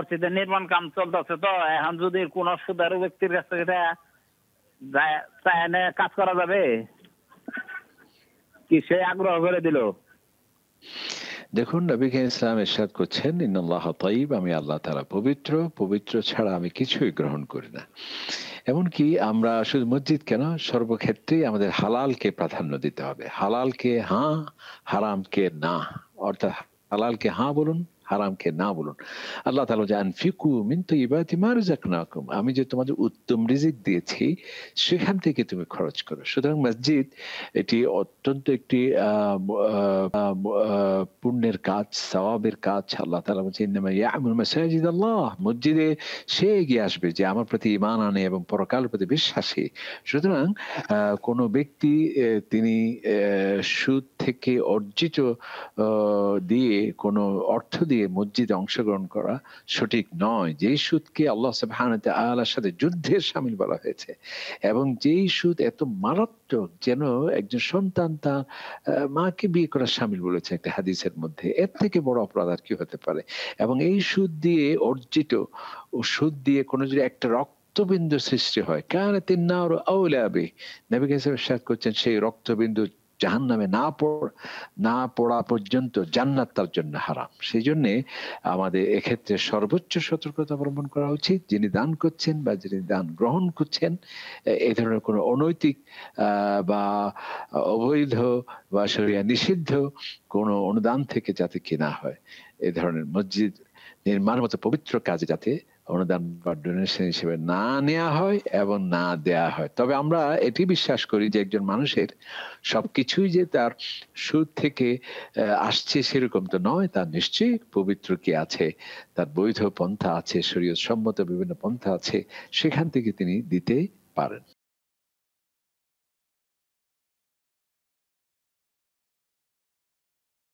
মসজিদের নির্মাণ কাম চলতেছে, তো এখন যদি কোন সুদারু ব্যক্তির কাছ থেকে কাজ করা যাবে কি, সে আগ্রহ করে দিল? দেখুন, নবী ইসলাম ইরশাদ করছেন, ইন্নাল্লাহ তাইয়্যিব, আমি আল্লাহ তাআলা পবিত্র, পবিত্র ছাড়া আমি কিছুই গ্রহণ করি না। এমনকি আমরা শুধু মসজিদ কেন, সর্বক্ষেত্রেই আমাদের হালালকে প্রাধান্য দিতে হবে। হালালকে হ্যাঁ, হারামকে না। অর্থাৎ হালালকে হ্যাঁ বলুন, হারামকে না বলুন। আল্লাহ তাআলা বলেন, আনফিকু মিন তাইয়্যিবাতি মা রাযাকনাকুম, আমি যে তোমাদের উত্তম রিজিক দিয়েছি সেখান থেকে তুমি খরচ করো। সুতরাং মসজিদ এটি অত্যন্ত একটি পুণ্যের কাজ, সওয়াবের কাজ। আল্লাহ তাআলা বলেন, ইন্নামা ইয়া'মুরু মাসাজিদাল্লাহ, মসজিদে সে এগিয়ে আসবে যে আমার প্রতি ঈমান আনে এবং পরকালের প্রতি বিশ্বাসী। সুতরাং কোন ব্যক্তি তিনি সুদ থেকে অর্জিত দিয়ে কোন অর্থ দিয়ে মসজিদে অংশগ্রহণ করা সঠিক নয়। যেই সুদকে আল্লাহ সুবহানাহু ওয়া তাআলার সাথে যুদ্ধের শামিল বলা হয়েছে, এবং যেই সুদ এত মারাত্মক যেন একজন সন্তান তার মাকে বিয়ে করা শামিল বলেছে একটা হাদিসের মধ্যে, এর থেকে বড় অপরাধ আর কি হতে পারে? এবং এই সুদ দিয়ে অর্জিত ও সুদ দিয়ে কোনো যদি একটা রক্তবিন্দু সৃষ্টি হয়, কানাতিন নারু আওলা বিহি, নবী ইরশাদ করছেন, সেই রক্তবিন্দু জাহান্নামে না পড়া পর্যন্ত জান্নাত তার জন্য হারাম। সেই জন্য আমাদের এক্ষেত্রে সর্বোচ্চ সতর্কতা অবলম্বন করা উচিত। যিনি দান করছেন বা যিনি দান গ্রহণ করছেন, এই ধরনের কোনো অনৈতিক বা অবৈধ বা শরিয়া নিষিদ্ধ কোনো অনুদান থেকে যাতে কিনা হয়, এই ধরনের মসজিদ নির্মাণ মতো পবিত্র কাজে যাতে অনুদান বা ডোনেশন হিসেবে না নেওয়া হয় এবং না দেয়া হয়। তবে আমরা এটি বিশ্বাস করি যে একজন মানুষের সবকিছুই যে তার সুদ থেকে আসছে সেরকম তো নয়। তার নিশ্চয়ই পবিত্র কি আছে, তার বৈধ পন্থা আছে, শরীয়ত সম্মত বিভিন্ন পন্থা আছে, সেখান থেকে তিনি দিতে পারেন।